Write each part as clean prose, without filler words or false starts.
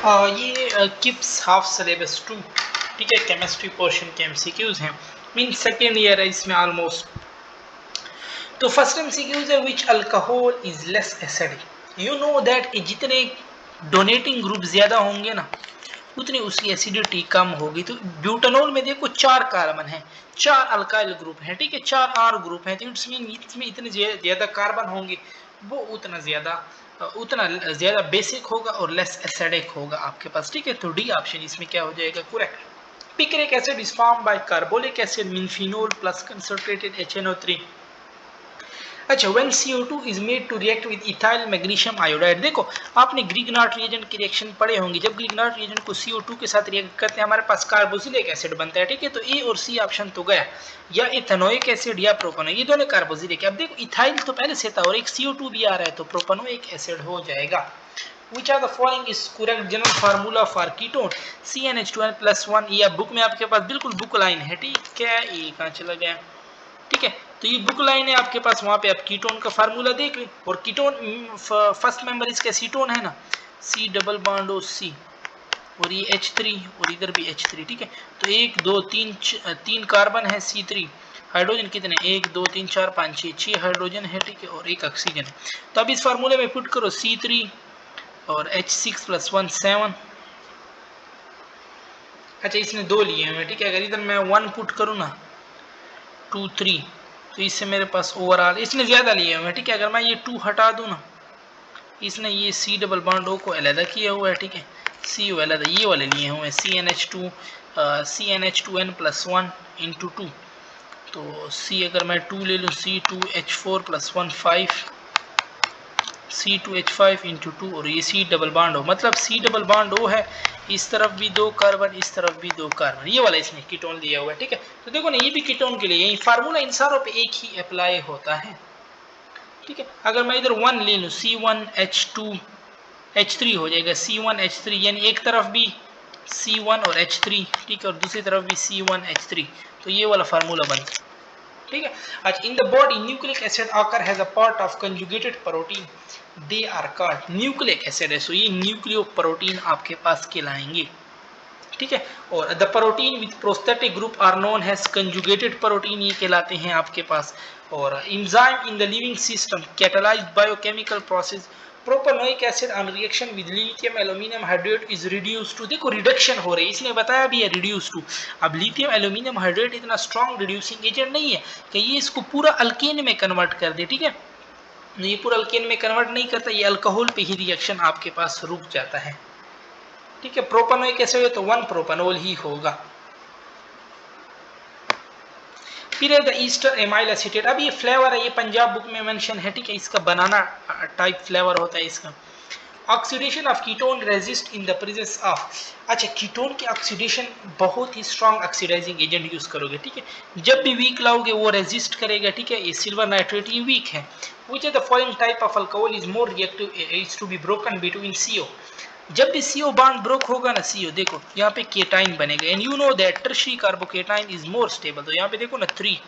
ये kips half syllabus 2, ठीक है, केमिस्ट्री पोर्शन के एमसीक्यूज हैं। मीन सेकेंड ईयर है इसमें ऑलमोस्ट। तो फर्स्ट एमसीक्यूज है which alcohol is less acidic. You know that जितने डोनेटिंग ग्रुप ज्यादा होंगे ना उतनी उसकी एसिडिटी कम होगी। तो ब्यूटानॉल में देखो 4 कार्बन है, 4 अल्काइल ग्रुप है, ठीक है, 4 आर ग्रुप है। तो इट्स मीन इसमें इतने ज्यादा कार्बन होंगे वो उतना ज्यादा बेसिक होगा और लेस एसिडिक होगा आपके पास, ठीक है। तो डी ऑप्शन इसमें क्या हो जाएगा correct. Picric acid is form by carbolic acid mean phenol plus concentrated HNO3। अच्छा, when CO2 is made to react with ethyl magnesium iodide. देखो आपने ग्रिग्नार्ड रिएजेंट की रिएक्शन पढ़े होंगे। जब ग्रिग्नार्ड रिएजेंट को CO2 के साथ रिएक्ट करते हैं हमारे पास कार्बोक्सिलिक एसिड बनता है, ठीक है। तो ए और सी ऑप्शन तो गया, या इथेनोइक एसिड या प्रोपेनोइक, ये दोनों कार्बोक्सिलिक। अब देखो इथाइल तो पहले से था और एक CO2 भी आ रहा है तो प्रोपेनोइक एसिड हो जाएगा। Which are the following is correct general formula for ketone CnH2n+1। ये बुक में आपके पास बिल्कुल बुक लाइन है, ठीक है। ये कहाँ चला गया, ठीक है। तो ये बुक लाइन है आपके पास, वहां पे आप कीटोन का फार्मूला देख लें। और कीटोन फर्स्ट मेंबर इसका कीटोन है ना, C double bond O C, और ये H3 और इधर भी H3, ठीक है। तो 1 2 3 3 कार्बन है, C3। हाइड्रोजन कितने, 1 2 3 4 5 6 हाइड्रोजन है, ठीक है, और 1 ऑक्सीजन। तो अब इस फार्मूले में पुट करो C3 और H6+1 7। अच्छा, इसने 2 लिए हैं, ठीक है। अगर इधर मैं 1 पुट करूँ ना 2 3, तो इससे मेरे पास ओवरऑल इसने ज्यादा लिए हुए हैं, ठीक है। अगर मैं ये 2 हटा दूं ना, इसने ये C डबल बॉन्ड O को अलग किया हुआ है, ठीक है। CO अलग ये वाले लिए हुए हैं, CnH2n+1 इंटू 2। तो C अगर मैं 2 ले लूँ, C2H4+1 5, C2H5 इंटू 2, और ये C डबल बॉन्ड O, मतलब C डबल बॉन्ड O है, इस तरफ भी 2 कार्बन, इस तरफ भी 2 कार्बन, ये वाला इसमें कीटोन दिया हुआ है, ठीक है। तो देखो ना, ये भी कीटोन के लिए, ये फार्मूला इन सारों पे एक ही अप्लाई होता है, ठीक है। अगर मैं इधर 1 ले लूँ, C1H2H3 हो जाएगा, C1H3, यानी एक तरफ भी C1 और H3, ठीक है, और दूसरी तरफ भी C1H3। तो ये वाला फार्मूला बनता है, ठीक है। अच्छा, in the body nucleic acid आकर has a part of conjugated protein, they are called. Nucleic acid है, सो ये न्यूक्लियो प्रोटीन आपके पास कहलाएंगे, ठीक है। और the protein with prosthetic group are known has conjugated protein, ये कहलाते हैं आपके पास। और enzyme in the living system catalysed biochemical process propanoic acid on reaction with lithium aluminium hydrate is reduce to. देखो रिडक्शन हो रही है, इसने बताया भी है रिड्यूस टू। अब लिथियम एल्यूमिनियम हाइड्रेट इतना स्ट्रॉन्ग रिड्यूसिंग एजेंट नहीं है कि ये इसको पूरा अल्केन में कन्वर्ट कर दे, ठीक है। ये पूरा अल्केन में कन्वर्ट नहीं करता, ये अल्कोहल पे ही रिएक्शन आपके पास रुक जाता है, ठीक है। प्रोपेनोइक एसिड है तो 1 प्रोपेनॉल ही होगा। फिर है द ईस्टर एमाइल एसीटेट। अब ये फ्लेवर है, ये पंजाब बुक में मेंशन है, ठीक है। इसका बनाना टाइप फ्लेवर होता है इसका। Oxidation of ketone resist in the presence of. अच्छा, कीटोन की ऑक्सीडेशन बहुत ही स्ट्रॉन्ग ऑक्सीडाइजिंग एजेंट यूज करोगे, ठीक है। जब भी वीक लाओगे वो रेजिस्ट करेगा, ठीक है। ये सिल्वर नाइट्रेट ये वीक है। Which of the following type of alcohol is more reactive is to be broken between CO। जब भी CO बॉन्ड ब्रोक होगा ना, CO देखो यहाँ पे केटाइन बनेगा, and you know that tertiary carbocation is more stable. तो यहाँ पे देखो ना 3,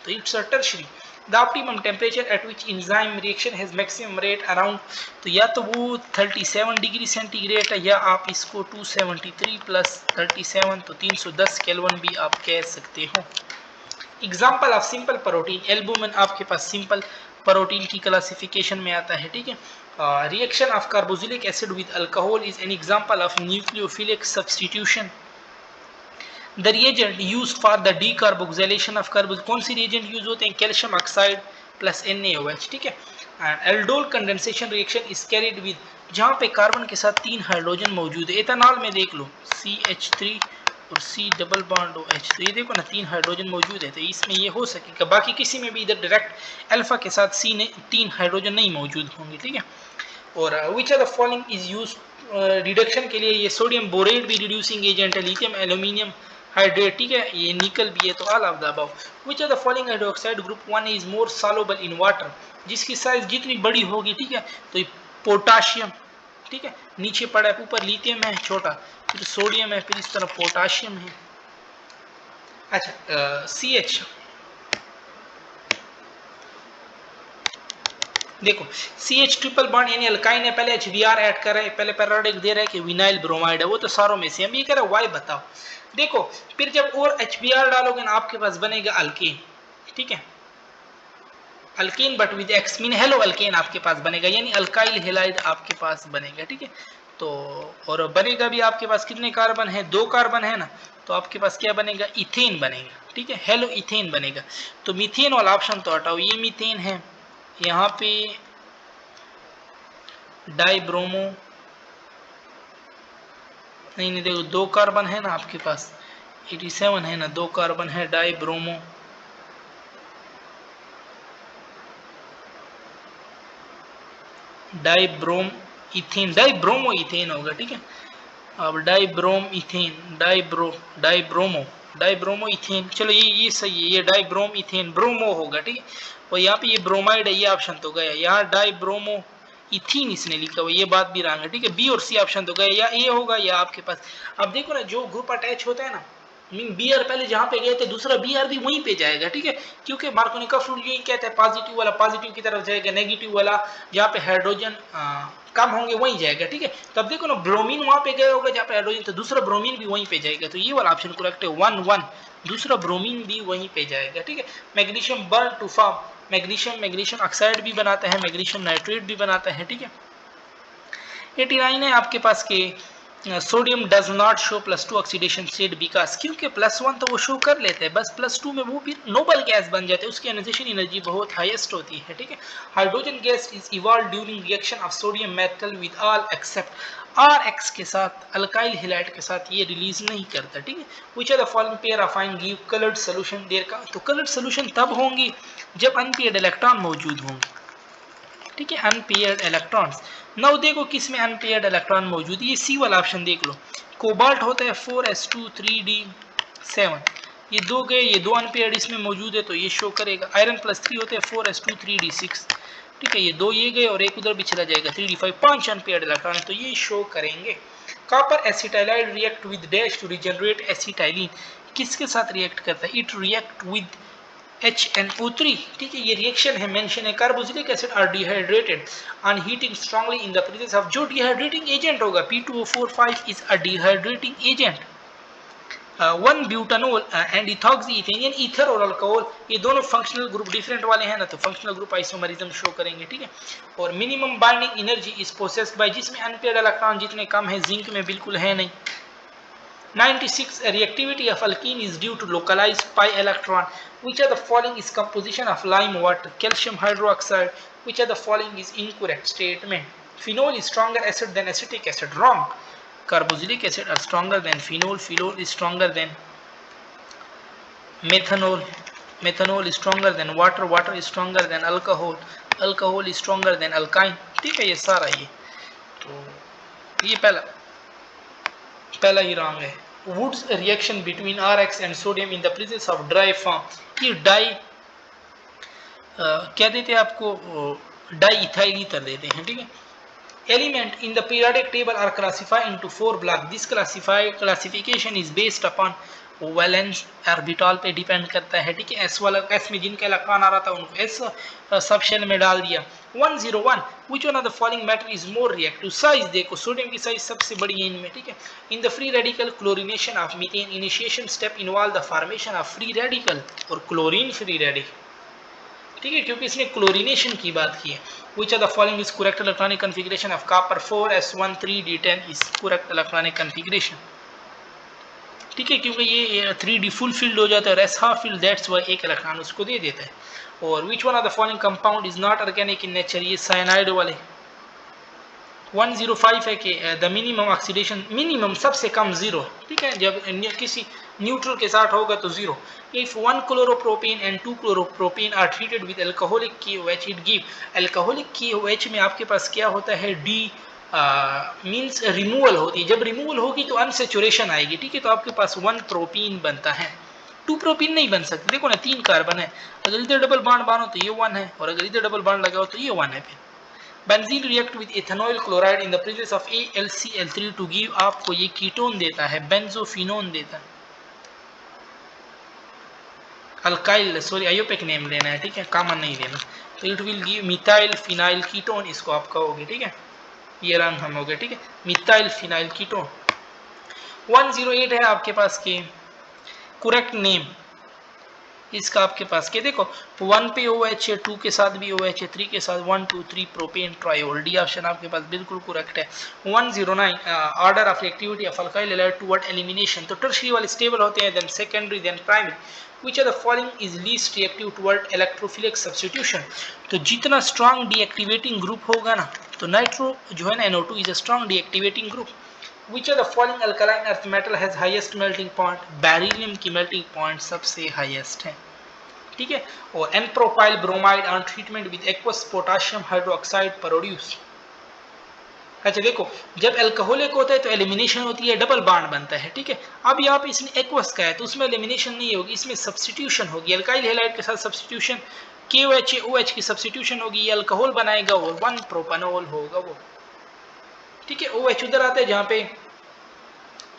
तो it's a tertiary. The optimum temperature at which enzyme reaction has maximum rate around. तो या तो वो 37 डिग्री सेंटीग्रेड है, या आप इसको 273 प्लस 37 तो 310 केल्विन भी आप कह सकते हो। Example of simple protein, albumin आपके पास सिंपल प्रोटीन की क्लासिफिकेशन में आता है, ठीक है। Reaction of carboxylic acid with alcohol is an example of nucleophilic substitution. The reagent used for the decarboxylation of कार्बोक्स, कौन सी रिएजेंट यूज होते हैं, कैल्शियम ऑक्साइड प्लस NaOH, ठीक है। And aldol condensation reaction is carried with, जहां पे carbon के साथ 3 हाइड्रोजन मौजूद है। एथेनॉल में देख लो CH3 और C डबल बॉन्ड OH, तो ये देखो ना 3 हाइड्रोजन मौजूद है, तो इसमें ये हो सकेगा। बाकी किसी में भी इधर डायरेक्ट अल्फा के साथ C ने 3 हाइड्रोजन नहीं मौजूद होंगे, ठीक है। और which are the following is use reduction के लिए, ये सोडियम बोरेट भी रिड्यूसिंग एजेंट है, लिथियम एल्यूमिनियम हाइड्रेट, ठीक है, ये निकल भी है, तो all of the above. Which are the following hydroxide group 1 is more soluble in water, जिसकी साइज जितनी बड़ी होगी, ठीक है। तो ये पोटाशियम, ठीक है, नीचे पड़ा है, ऊपर लिथियम है छोटा, फिर सोडियम है, फिर इस तरफ पोटाशियम है। अच्छा, CH देखो CH ट्रिपल बॉन्ड यानी अल्काइन है, पहले HBr ऐड कर रहे हैं, पहले पैराडिक दे रहा है कि विनाइल ब्रोमाइड है, वो तो सारों में से हम ये कह रहे हैं वाई बताओ। देखो फिर जब और HBr डालोगे ना आपके पास बनेगा अल्कीन, ठीक है, alkyne but with x mean hello alkane आपके पास बनेगा, यानी अल्काइल हेलाइड आपके पास बनेगा, ठीक है। तो और बनेगा भी आपके पास कितने कार्बन है, 2 कार्बन है ना, तो आपके पास क्या बनेगा, इथेन बनेगा, ठीक है, हेलो इथेन बनेगा। तो मीथेन वाला ऑप्शन तो हटाओ, ये मीथेन है, यहाँ पे डाइब्रोमो नहीं देखो 2 कार्बन है ना आपके पास, 87 है ना, 2 कार्बन है, डाइब्रोमो डाइब्रोम इथेन, डाइब्रोमो इथेन होगा, ठीक है। अब डाइब्रोम इथेन, डाइब्रोमो इथेन, चलो ये सही है, ये डाइब्रोम इथेन ब्रोमो होगा, ठीक है। और यहाँ पे ये ब्रोमाइड है, ये ऑप्शन तो गया, यहाँ डाइब्रोमो इथीन इसने लिखा हुआ, ये बात भी रंग है, ठीक है। बी और सी ऑप्शन तो गया, या ए होगा या आपके पास। अब देखो ना जो ग्रुप अटैच होता है ना, मीन बीआर पहले जहां पे गए थे दूसरा बीआर भी वहीं पे जाएगा, ठीक है, क्योंकि मार्कोनिकफ रूल यही कहता है पॉजिटिव वाला पॉजिटिव की तरफ जाएगा, नेगेटिव वाला जहाँ पे हाइड्रोजन कम होंगे वहीं जाएगा, ठीक है। तब देखो ना ब्रोमीन वहां पे गया होगा जहाँ पे हाइड्रोजन, तो दूसरा ब्रोमीन भी वहीं पे जाएगा, तो ये वाला ऑप्शन करेक्ट है 1-1, दूसरा ब्रोमीन भी वहीं पे जाएगा, ठीक है। Magnesium burn to form magnesium oxide भी बनाता है, मैग्नीशियम नाइट्रेट भी बनाता है, ठीक है। 89 है आपके पास के sodium does not show +2 oxidation state because, क्योंकि +1 तो वो शो कर लेते हैं, बस +2 में वो फिर नोबल गैस बन जाते हैं, उसकी आयोनाइजेशन एनर्जी बहुत हाईएस्ट होती है, ठीक है। Hydrogen gas is evolve during reaction of sodium metal with all except RX के साथ, अल्काइल हैलाइड के साथ ये रिलीज नहीं करता, ठीक है। Which are the following pair of ion give coloured solution there का, तो कलर्ड सॉल्यूशन तब होंगी जब अनपेयर्ड इलेक्ट्रॉन मौजूद होंगे, ठीक है, अनपेयर्ड इलेक्ट्रॉन्स। नाउ देखो किस में अनपेयर्ड इलेक्ट्रॉन मौजूद है, ये सी वाला ऑप्शन देख लो, कोबाल्ट होता है 4s2 3d7, ये 2 गए, ये 2 अनपेयर्ड इसमें मौजूद है तो ये शो करेगा। आयरन +3 होते हैं 4s2 3d6, ठीक है, ये 2 ये गए और एक उधर भी चला जाएगा 3d5, 5 अनपेयर्ड इलेक्ट्रॉन है तो ये शो करेंगे। Copper acetylide react with dash to regenerate acetylene, किसके साथ रिएक्ट करता है, इट रिएक्ट विद HNO3, ठीक है, ये रिएक्शन है, मेंशन है, carboxylic acid are dehydrated on heating strongly in the presence of, जो डिहाइड्रेटिंग एजेंट होगा P2O4 is a dehydrating agent, 1 butanol and ethoxy ethane, ether और अल्कोहल, ये दोनों फंक्शनल ग्रुप डिफरेंट वाले हैं ना, तो फंक्शनल ग्रुप आइसोमरिज्म शो करेंगे, ठीक है। और minimum binding energy is possessed bye, जिसमें अनपेयर्ड इलेक्ट्रॉन जितने कम है, जिंक में बिल्कुल है नहीं। 96 reactivity of alkene is due to localized pi electron. Which of the following is composition of lime water, calcium hydroxide? Which of the following is incorrect statement? Phenol is stronger acid than acetic acid, wrong. Carboxylic acid are stronger than phenol, phenol is stronger than methanol, methanol is stronger than water, water is stronger than alcohol, alcohol is stronger than alkyne, ठीक है। ये सारा ये तो ये पहला ही wrong है। Wurtz reaction between RX and sodium in the presence of dry form, ये डाई क्या देते हैं आपको, डाई इथाइल ईथर देते हैं, ठीक है। Element in the periodic table are classified into 4 block, this classification is based upon valence orbital पे डिपेंड करता है, ठीक है। एस वाला एस में जिनका इलेक्ट्रॉन आ रहा था उनको एस सब शेल में डाल दिया। 101 which one of the following matter is more reactive, size देखो सोडियम की साइज सबसे बड़ी है इनमें, ठीक है। In the free radical chlorination of methane, initiation step involve the formation of free radical और क्लोरीन फ्री रेडिकल, ठीक है, क्योंकि इसने क्लोरीनेशन की बात की है। Which of the following is correct electronic configuration of copper 4s1 3d10 is correct electronic configuration, ठीक है, क्योंकि ये 3d फुल फील्ड हो जाता है और s half field, that's why एक इलेक्ट्रॉन उसको दे देता है। और which one of the following compound is not organic in nature, ये साइनाइड वाले। 105 है कि द मिनिमम ऑक्सीडेशन, मिनिमम सबसे कम 0, ठीक है, जब किसी न्यूट्रल के साथ होगा तो 0। If 1 chloropropane and 2 chloropropane are treated with alcoholic KOH it give, alcoholic KOH में आपके पास क्या होता है, डी मींस रिमूवल होती है, जब रिमूवल होगी तो अनसेचुरेशन आएगी, ठीक है, तो आपके पास 1 प्रोपीन बनता है, 2 प्रोपीन नहीं बन सकते। देखो ना 3 कार्बन है, अगर इधर डबल बॉन्ड बांधो तो ये 1 है, और अगर इधर डबल बॉन्ड लगाओ तो ये 1 है। फिर benzene react with ethanol chloride in the presence of AlCl3 to give, आपको ये कीटोन देता है, बेंजोफिनोन देता है, अल्काइल सॉरी आयोपेक नेम लेना है, ठीक है, कॉमन नहीं लेना। तो it will give methyl phenyl ketone, इसको आप कहोगे, ठीक है, ये रंग हम हो गए, ठीक है, मिथाइल फिनाइल कीटोन। 108 है आपके पास के करेक्ट नेम इसका आपके पास के, देखो 1 पे OH है, 2 के साथ भी OH है, 3 के साथ 1 2 3 प्रोपेन ट्रायोल, डी ऑप्शन आपके पास बिल्कुल करेक्ट है। 109 order of reactivity of alkyl halide toward elimination, तो टर्शियरी वाले स्टेबल होते हैं, then secondary, then primary. Which of the following is least reactive toward electrophilic substitution, तो जितना स्ट्रॉन्ग डीएक्टिवेटिंग ग्रुप होगा ना, तो नाइट्रो जो है ना NO2 is a strong deactivating group. Which of the following alkaline earth metal has highest melting point, beryllium की melting point सबसे हाईएस्ट है, ठीक है। और n propyl bromide on treatment with aqueous potassium hydroxide produce. अच्छा देखो, जब alcoholic होता है तो एलिमिनेशन होती है, डबल बॉन्ड बनता है, ठीक है। अब यहाँ पे इसने एक्वस का है तो उसमें एलिमिनेशन नहीं होगी, इसमें सब्स्टिट्यूशन होगी, अल्काइल हैलाइड के साथ सब्स्टिट्यूशन, KOH OH की सब्स्टिट्यूशन होगी, ये अल्कोहल बनाएगा और 1 प्रोपेनॉल होगा वो, ठीक है। OH उधर आता है जहाँ पे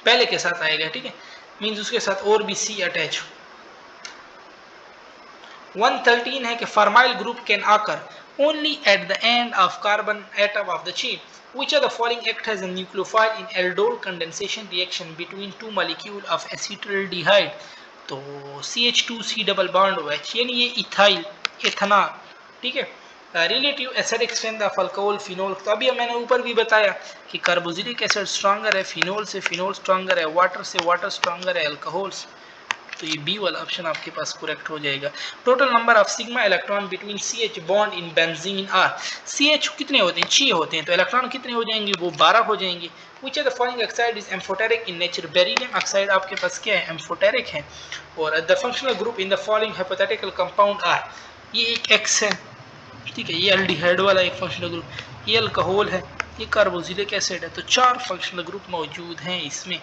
पहले के साथ आएगा, ठीक है, मीन्स उसके साथ और भी C अटैच। 113 है कि फॉर्माइल ग्रुप कैन आकर only at the end of carbon atom of the chain, which of the following act as a nucleophile in aldol condensation reaction between two molecule of acetaldehyde, तो CH2C double bond OH, यानी ये ethyl ethanol, ठीक है। Relative acidic strength of alcohol phenol, तो अभी मैंने ऊपर भी बताया कि कार्बोक्सिलिक एसिड स्ट्रॉन्गर है फिनोल से, फिनोल स्ट्रॉन्गर है वाटर से, वाटर स्ट्रॉन्गर है अल्कोहल से, तो ये बी वाला ऑप्शन आपके पास करेक्ट हो जाएगा। Total number of sigma electron between CH bond in benzene are, CH कितने होते हैं, 6 होते हैं, तो इलेक्ट्रॉन कितने हो जाएंगे, वो 12 हो जाएंगे। Which of the following oxide is amphoteric in nature, beryllium oxide आपके पास क्या है, एम्फोटेरिक है। और the functional group in the following hypothetical compound are, ये एक X है, ठीक है, ये एल्डिहाइड वाला एक फंक्शनल ग्रुप, ये अल्कोहल है, ये कार्बोक्सिलिक एसिड है, तो 4 फंक्शनल ग्रुप मौजूद हैं इसमें।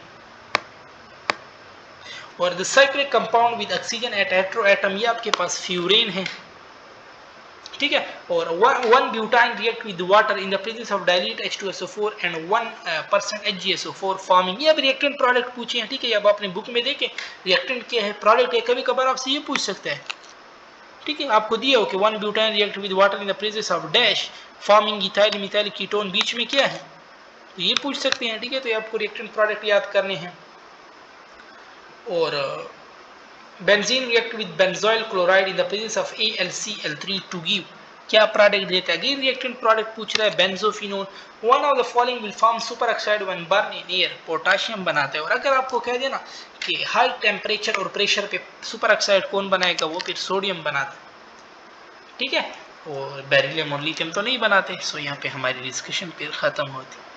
और the cyclic compound with oxygen at hetero atom, ये आपके पास फ्यूरेन है, ठीक है। और 1 butyne react with water in the presence of dilute H2SO4 and 1% HgSO4 forming, ये अब रिएक्टेंट प्रोडक्ट पूछे हैं, ठीक है, अब अपने बुक में देखें रिएक्टेंट क्या है, प्रोडक्ट है, कभी कभार आपसे ये पूछ सकता है, ठीक है, आपको दिया हो कि 1 butyne react with water in the presence of dash forming ethyl methyl ketone, बीच में क्या है, तो ये पूछ सकते हैं, ठीक है। तो ये आपको रिएक्टेंट प्रोडक्ट याद करने हैं। और benzene react with benzoyl chloride in the presence of AlCl3 to give, क्या प्रोडक्ट देता है, अगेन रिएक्टेंट प्रोडक्ट पूछ रहा है, benzophenone. One of the following will form super oxide when burn in air, potassium बनाते हैं। और अगर आपको कह देना कि हाई टेम्परेचर और प्रेशर पे सुपर ऑक्साइड कौन बनाएगा, वो फिर सोडियम बनाता है, ठीक है। और बेरिलियम और लिथियम तो नहीं बनाते। सो यहाँ पे हमारी डिस्कशन फिर खत्म होती है।